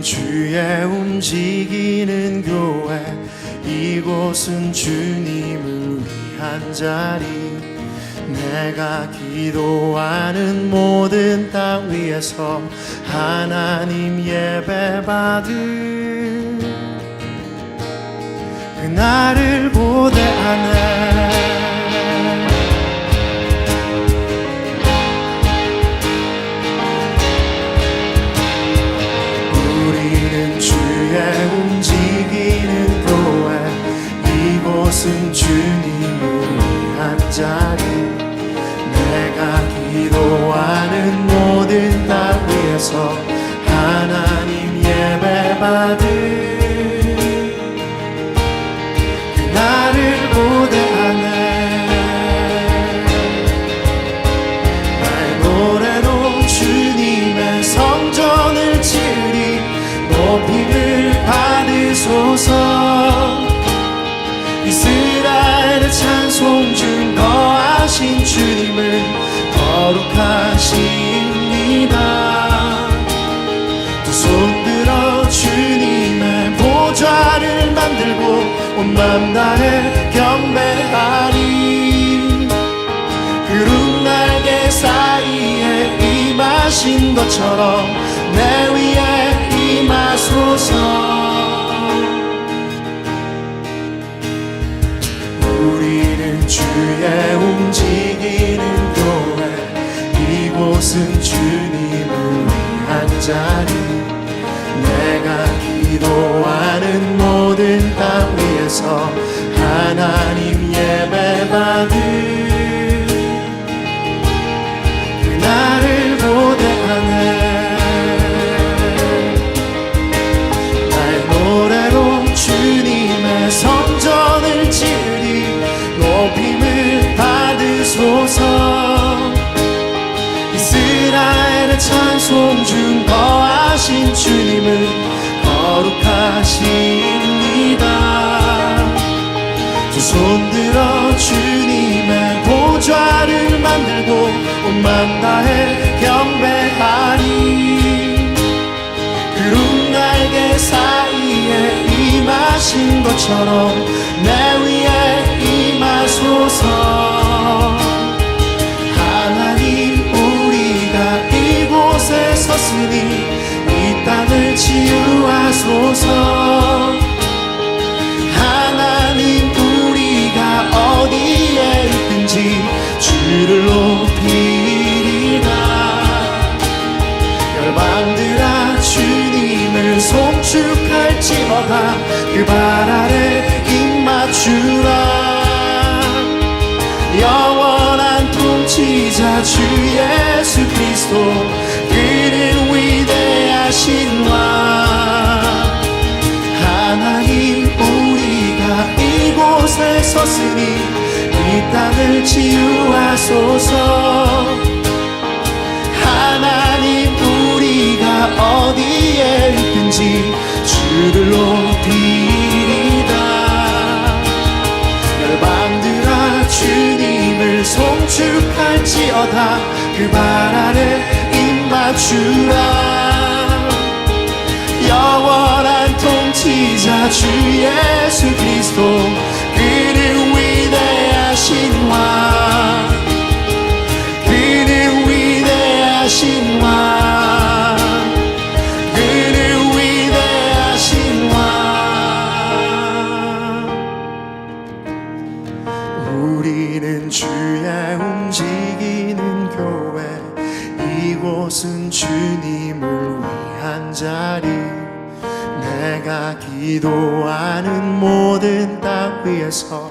주의 움직이는 교회, 이곳은 주님을 위한 자리. 내가 기도하는 모든 땅 위에서 하나님 예배받을 그날을 고대하네. 우리는 주의 움직이는 교회, 이곳은 주님을 위한 자리. 내가 기도하는 모든 땅 위에서 하나님 예배받을 그날을 고대하네. 나의 노래로 주님의 성전을 지으리. 높임을 받으소서. 이스라엘의 찬송 중 거하신 주님을 거룩하십니다. 두 손 들어 주님의 보좌를 만들고 온 맘 다해 경배하리. 구름 날개 사이에 임하신 것처럼 내 위에 임하소서. 우리는 주의 움직이는 교회, 이곳은 주님을 위한 자리. 내가 기도하는 모든 땅 위에서 하나님 예배받을 그날을 고대하네. 나의 노래로 주님의 성전을 지으리. 높임을 받으소서. 이스라엘의 찬송 중 거하신 주님을 거룩하십니다. 두 손 들어 주님의 보좌를 만들고 온 맘 다해 경배하리. 구름 날개 사이에 임하신 것처럼 내 위에 임하소서. 하나님, 우리가 이곳에 섰으니 이 땅을 치유하소서. 하나님, 우리가 어디에 있든지 주를 높이리라. 열방들아 주님을 송축할지어다. 그 발 아래 입맞추라. 영원한 통치자 주 예수 그리스도, 그는 위대하신 왕. 하나님, 우리가 이곳에 섰으니 이 땅을 치유하소서. 하나님, 우리가 어디에 있든지 주를 높이리다. 열방들아 주님을 송축할지어다. 그 발 아래 입맞추라. 영원한 통치자 주 예수 그리스도, 그는 위대하신 왕. 그는 위대하신 왕. 그는 위대하신 왕. 우리는 주의 움직이는 교회, 이곳은 주님을 위한 자리. 내가 기도하는 모든 땅 위에서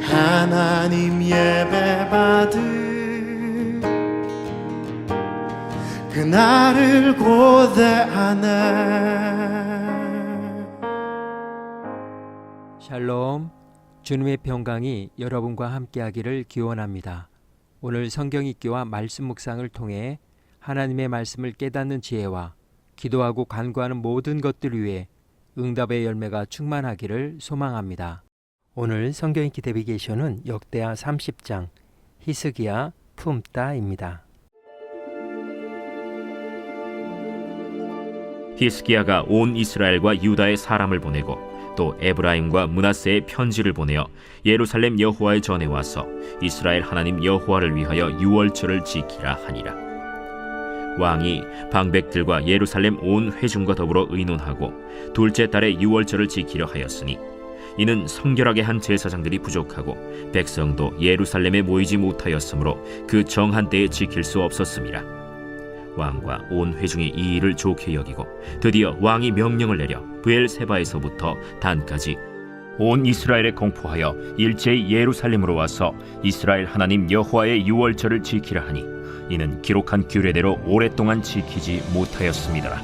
하나님 예배받을 그날을 고대하네. 샬롬, 주님의 평강이 여러분과 함께하기를 기원합니다. 오늘 성경 읽기와 말씀 묵상을 통해 하나님의 말씀을 깨닫는 지혜와 기도하고 간구하는 모든 것들 위해 응답의 열매가 충만하기를 소망합니다. 오늘 성경 읽기 내비게이션은 역대하 30장 히스기야 품다입니다. 히스기야가 온 이스라엘과 유다의 사람을 보내고 또 에브라임과 므낫세의 편지를 보내어 예루살렘 여호와의 전에 와서 이스라엘 하나님 여호와를 위하여 유월절을 지키라 하니라. 왕이 방백들과 예루살렘 온 회중과 더불어 의논하고 둘째 달에 유월절을 지키려 하였으니 이는 성결하게 한 제사장들이 부족하고 백성도 예루살렘에 모이지 못하였으므로 그 정한 때에 지킬 수 없었음이라. 왕과 온 회중이 이 일을 좋게 여기고 드디어 왕이 명령을 내려 브엘세바에서부터 단까지 온 이스라엘에 공포하여 일제히 예루살렘으로 와서 이스라엘 하나님 여호와의 유월절을 지키라 하니 이는 기록한 규례대로 오랫동안 지키지 못하였습니다.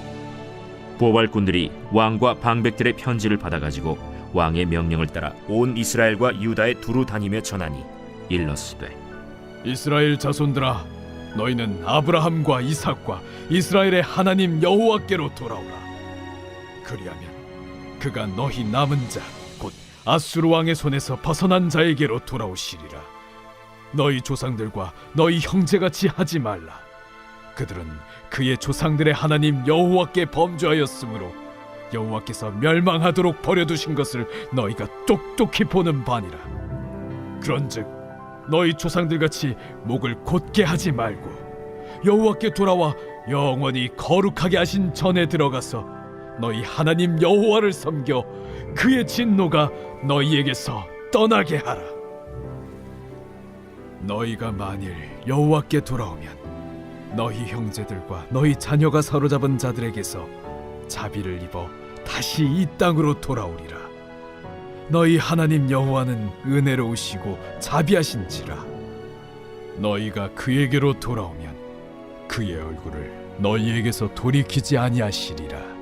보발꾼들이 왕과 방백들의 편지를 받아가지고 왕의 명령을 따라 온 이스라엘과 유다에 두루 다니며 전하니 일렀으되 이스라엘 자손들아, 너희는 아브라함과 이삭과 이스라엘의 하나님 여호와께로 돌아오라. 그리하면 그가 너희 남은 자 곧 아수르 왕의 손에서 벗어난 자에게로 돌아오시리라. 너희 조상들과 너희 형제같이 하지 말라. 그들은 그의 조상들의 하나님 여호와께 범죄하였으므로 여호와께서 멸망하도록 버려두신 것을 너희가 똑똑히 보는 바니라. 그런즉 너희 조상들같이 목을 곧게 하지 말고 여호와께 돌아와 영원히 거룩하게 하신 전에 들어가서 너희 하나님 여호와를 섬겨 그의 진노가 너희에게서 떠나게 하라. 너희가 만일 여호와께 돌아오면 너희 형제들과 너희 자녀가 사로잡은 자들에게서 자비를 입어 다시 이 땅으로 돌아오리라. 너희 하나님 여호와는 은혜로우시고 자비하신지라. 너희가 그에게로 돌아오면 그의 얼굴을 너희에게서 돌이키지 아니하시리라.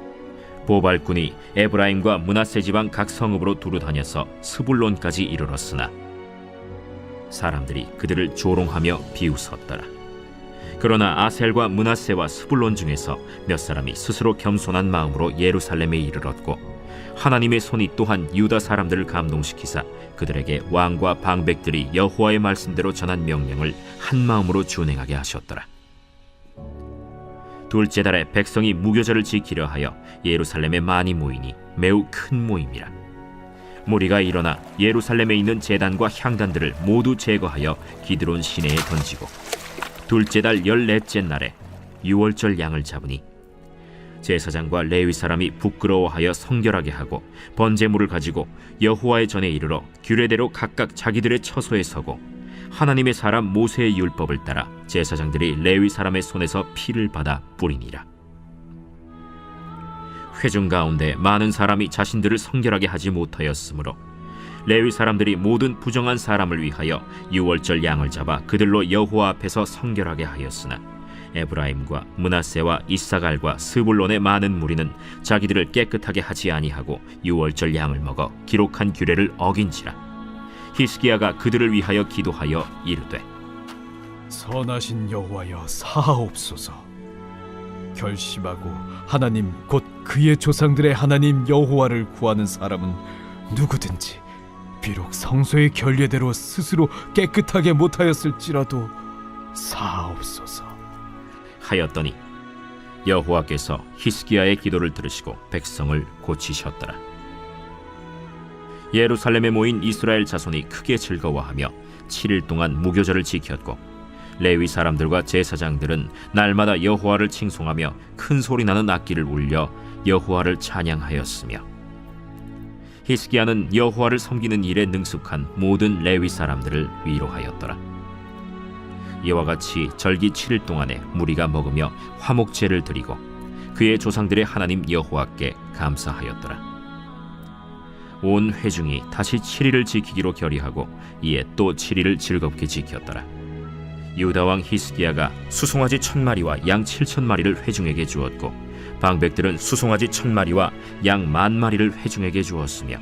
보발꾼이 에브라임과 므낫세 지방 각 성읍으로 두루 다녀서 스불론까지 이르렀으나 사람들이 그들을 조롱하며 비웃었더라. 그러나 아셀과 므낫세와 스불론 중에서 몇 사람이 스스로 겸손한 마음으로 예루살렘에 이르렀고 하나님의 손이 또한 유다 사람들을 감동시키사 그들에게 왕과 방백들이 여호와의 말씀대로 전한 명령을 한 마음으로 준행하게 하셨더라. 둘째 달에 백성이 무교절을 지키려 하여 예루살렘에 많이 모이니 매우 큰 모임이라. 무리가 일어나 예루살렘에 있는 제단과 향단들을 모두 제거하여 기드론 시내에 던지고 둘째 달 14째 날에 유월절 양을 잡으니 제사장과 레위 사람이 부끄러워하여 성결하게 하고 번제물을 가지고 여호와의 전에 이르러 규례대로 각각 자기들의 처소에 서고 하나님의 사람 모세의 율법을 따라 제사장들이 레위 사람의 손에서 피를 받아 뿌리니라. 회중 가운데 많은 사람이 자신들을 성결하게 하지 못하였으므로 레위 사람들이 모든 부정한 사람을 위하여 유월절 양을 잡아 그들로 여호와 앞에서 성결하게 하였으나 에브라임과 므낫세와 이사갈과 스불론의 많은 무리는 자기들을 깨끗하게 하지 아니하고 유월절 양을 먹어 기록한 규례를 어긴지라. 히스기야가 그들을 위하여 기도하여 이르되 선하신 여호와여 사하옵소서. 결심하고 하나님 곧 그의 조상들의 하나님 여호와를 구하는 사람은 누구든지 비록 성소의 결례대로 스스로 깨끗하게 못하였을지라도 사하옵소서 하였더니 여호와께서 히스기야의 기도를 들으시고 백성을 고치셨더라. 예루살렘에 모인 이스라엘 자손이 크게 즐거워하며 7일 동안 무교절을 지켰고 레위 사람들과 제사장들은 날마다 여호와를 칭송하며 큰 소리 나는 악기를 울려 여호와를 찬양하였으며 히스기야는 여호와를 섬기는 일에 능숙한 모든 레위 사람들을 위로하였더라. 이와 같이 절기 7일 동안에 무리가 먹으며 화목제를 드리고 그의 조상들의 하나님 여호와께 감사하였더라. 온 회중이 다시 7일을 지키기로 결의하고 이에 또 7일을 즐겁게 지켰더라. 유다 왕 히스기야가 수송아지 1000마리와 양 7000마리를 회중에게 주었고 방백들은 수송아지 1000마리와 양 10,000마리를 회중에게 주었으며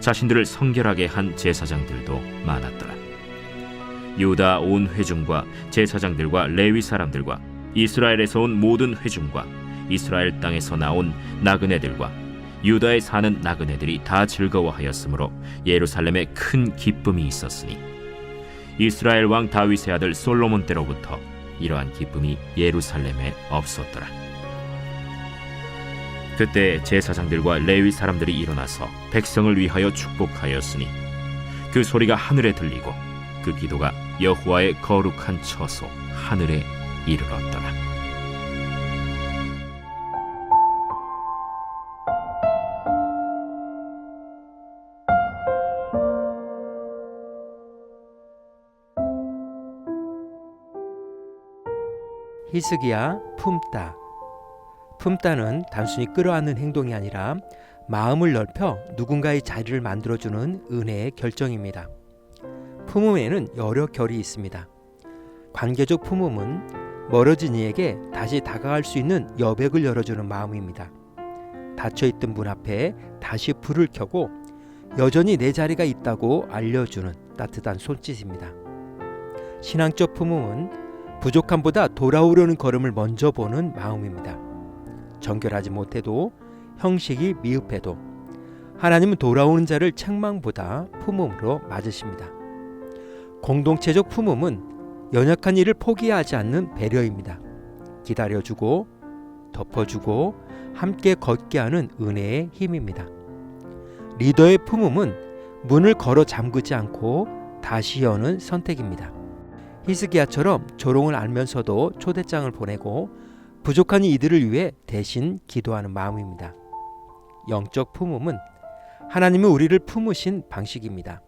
자신들을 성결하게 한 제사장들도 많았더라. 유다 온 회중과 제사장들과 레위 사람들과 이스라엘에서 온 모든 회중과 이스라엘 땅에서 나온 나그네들과 유다에 사는 나그네들이 다 즐거워하였으므로 예루살렘에 큰 기쁨이 있었으니 이스라엘 왕 다윗의 아들 솔로몬 때로부터 이러한 기쁨이 예루살렘에 없었더라. 그때 제사장들과 레위 사람들이 일어나서 백성을 위하여 축복하였으니 그 소리가 하늘에 들리고 그 기도가 여호와의 거룩한 처소 하늘에 이르렀더라. 히스기야 품다. 품다는 단순히 끌어안는 행동이 아니라 마음을 넓혀 누군가의 자리를 만들어주는 은혜의 결정입니다. 품음에는 여러 결이 있습니다. 관계적 품음은 멀어진 이에게 다시 다가갈 수 있는 여백을 열어주는 마음입니다. 닫혀있던 문 앞에 다시 불을 켜고 여전히 내 자리가 있다고 알려주는 따뜻한 손짓입니다. 신앙적 품음은 부족함보다 돌아오려는 걸음을 먼저 보는 마음입니다. 정결하지 못해도 형식이 미흡해도 하나님은 돌아오는 자를 책망보다 품음으로 맞으십니다. 공동체적 품음은 연약한 이를 포기하지 않는 배려입니다. 기다려주고 덮어주고 함께 걷게 하는 은혜의 힘입니다. 리더의 품음은 문을 걸어 잠그지 않고 다시 여는 선택입니다. 히스기야처럼 조롱을 알면서도 초대장을 보내고 부족한 이들을 위해 대신 기도하는 마음입니다. 영적 품음은 하나님은 우리를 품으신 방식입니다.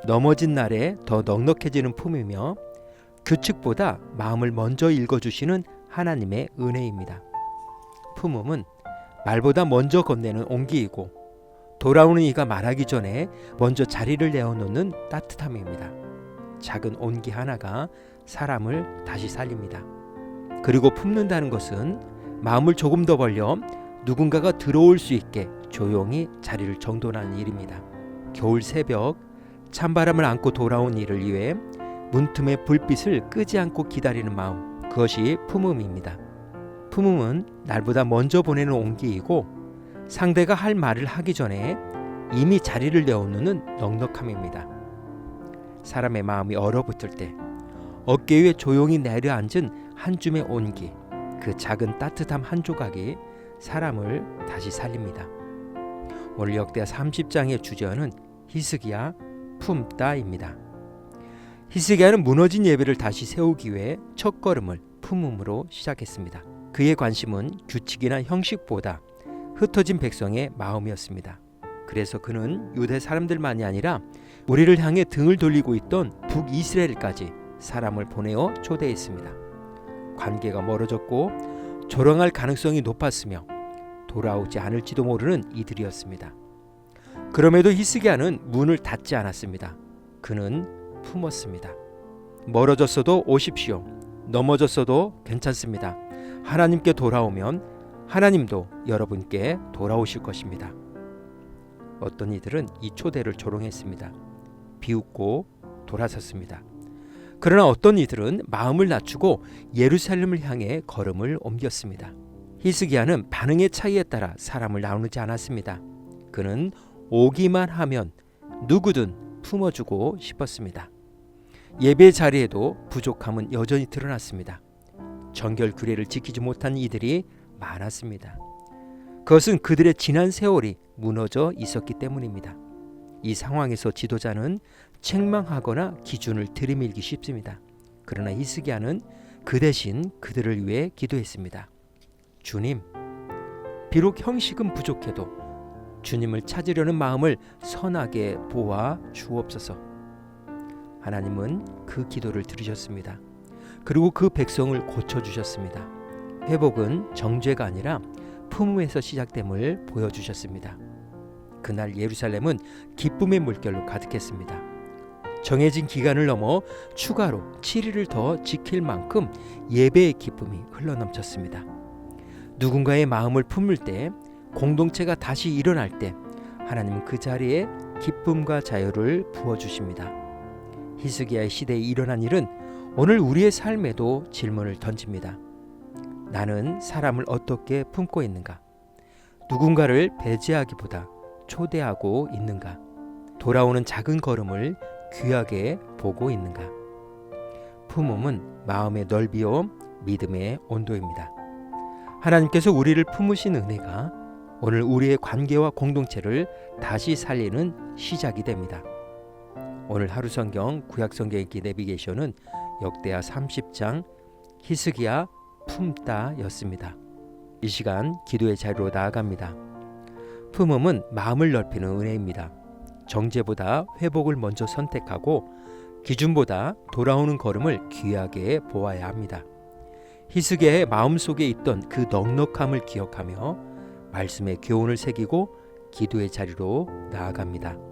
넘어진 날에 더 넉넉해지는 품이며 규칙보다 마음을 먼저 읽어주시는 하나님의 은혜입니다. 품음은 말보다 먼저 건네는 온기이고 돌아오는 이가 말하기 전에 먼저 자리를 내어놓는 따뜻함입니다. 작은 온기 하나가 사람을 다시 살립니다. 그리고 품는다는 것은 마음을 조금 더 벌려 누군가가 들어올 수 있게 조용히 자리를 정돈하는 일입니다. 겨울 새벽 찬바람을 안고 돌아온 이를 위해 문틈의 불빛을 끄지 않고 기다리는 마음, 그것이 품음입니다. 품음은 날보다 먼저 보내는 온기이고 상대가 할 말을 하기 전에 이미 자리를 내어놓는 넉넉함입니다. 사람의 마음이 얼어붙을 때 어깨 위에 조용히 내려앉은 한 줌의 온기, 그 작은 따뜻함 한 조각이 사람을 다시 살립니다. 오늘 역대하 30장의 주제어는 히스기야 품다입니다. 히스기야는 무너진 예배를 다시 세우기 위해 첫걸음을 품음으로 시작했습니다. 그의 관심은 규칙이나 형식보다 흩어진 백성의 마음이었습니다. 그래서 그는 유대 사람들만이 아니라 우리를 향해 등을 돌리고 있던 북이스라엘까지 사람을 보내어 초대했습니다. 관계가 멀어졌고 조롱할 가능성이 높았으며 돌아오지 않을지도 모르는 이들이었습니다. 그럼에도 히스기야는 문을 닫지 않았습니다. 그는 품었습니다. 멀어졌어도 오십시오. 넘어졌어도 괜찮습니다. 하나님께 돌아오면 하나님도 여러분께 돌아오실 것입니다. 어떤 이들은 이 초대를 조롱했습니다. 비웃고 돌아섰습니다. 그러나 어떤 이들은 마음을 낮추고 예루살렘을 향해 걸음을 옮겼습니다. 히스기야는 반응의 차이에 따라 사람을 나누지 않았습니다. 그는 오기만 하면 누구든 품어주고 싶었습니다. 예배 자리에도 부족함은 여전히 드러났습니다. 정결 규례를 지키지 못한 이들이 많았습니다. 그것은 그들의 지난 세월이 무너져 있었기 때문입니다. 이 상황에서 지도자는 책망하거나 기준을 들이밀기 쉽습니다. 그러나 히스기야는 그 대신 그들을 위해 기도했습니다. 주님, 비록 형식은 부족해도 주님을 찾으려는 마음을 선하게 보아 주옵소서. 하나님은 그 기도를 들으셨습니다. 그리고 그 백성을 고쳐주셨습니다. 회복은 정죄가 아니라 품음에서 시작됨을 보여주셨습니다. 그날 예루살렘은 기쁨의 물결로 가득했습니다. 정해진 기간을 넘어 추가로 7일을 더 지킬 만큼 예배의 기쁨이 흘러넘쳤습니다. 누군가의 마음을 품을 때, 공동체가 다시 일어날 때 하나님은 그 자리에 기쁨과 자유를 부어주십니다. 히스기야의 시대에 일어난 일은 오늘 우리의 삶에도 질문을 던집니다. 나는 사람을 어떻게 품고 있는가? 누군가를 배제하기보다 초대하고 있는가? 돌아오는 작은 걸음을 귀하게 보고 있는가? 품음은 마음의 넓이요 믿음의 온도입니다. 하나님께서 우리를 품으신 은혜가 오늘 우리의 관계와 공동체를 다시 살리는 시작이 됩니다. 오늘 하루 성경 구약 성경 읽기 내비게이션은 역대하 30장 히스기야 품다였습니다. 이 시간 기도의 자리로 나아갑니다. 품음은 마음을 넓히는 은혜입니다. 정죄보다 회복을 먼저 선택하고 기준보다 돌아오는 걸음을 귀하게 보아야 합니다. 히스기야의 마음속에 있던 그 넉넉함을 기억하며 말씀의 교훈을 새기고 기도의 자리로 나아갑니다.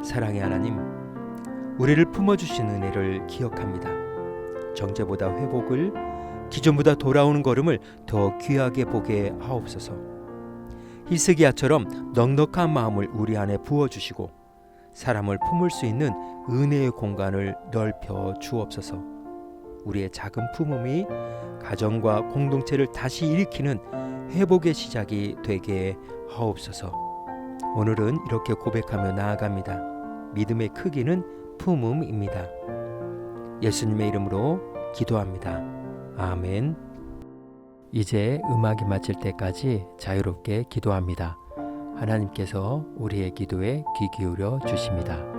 사랑의 하나님, 우리를 품어주신 은혜를 기억합니다. 정죄보다 회복을, 기존보다 돌아오는 걸음을 더 귀하게 보게 하옵소서. 히스기야처럼 넉넉한 마음을 우리 안에 부어주시고 사람을 품을 수 있는 은혜의 공간을 넓혀 주옵소서. 우리의 작은 품음이 가정과 공동체를 다시 일으키는 회복의 시작이 되게 하옵소서. 오늘은 이렇게 고백하며 나아갑니다. 믿음의 크기는 품음입니다. 예수님의 이름으로 기도합니다. 아멘. 이제 음악이 마칠 때까지 자유롭게 기도합니다. 하나님께서 우리의 기도에 귀 기울여 주십니다.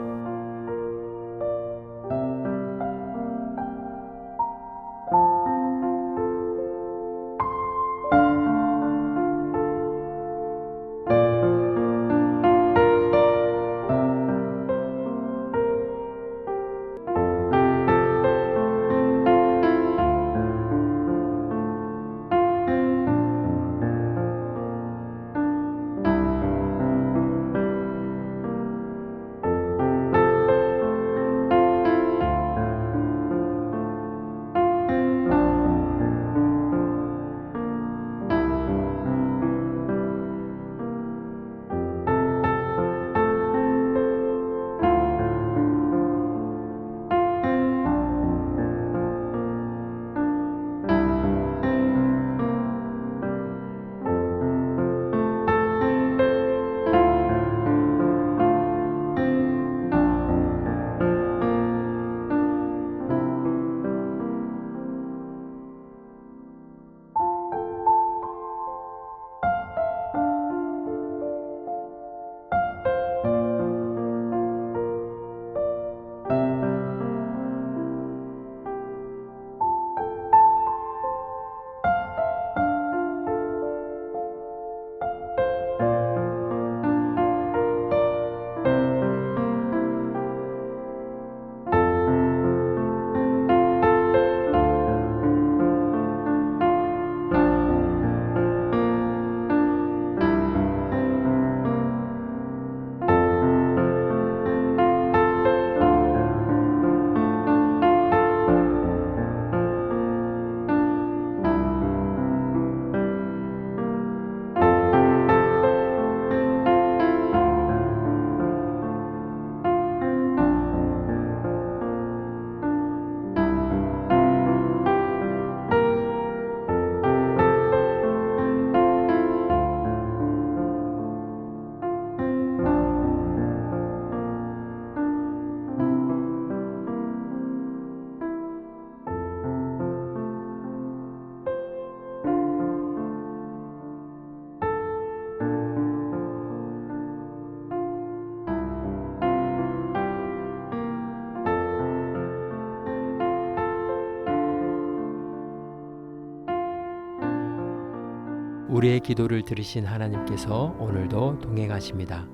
우리의 기도를 들으신 하나님께서 오늘도 동행하십니다.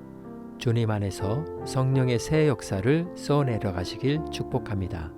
주님 안에서 성령의 새 역사를 쏘내려 가시길 축복합니다.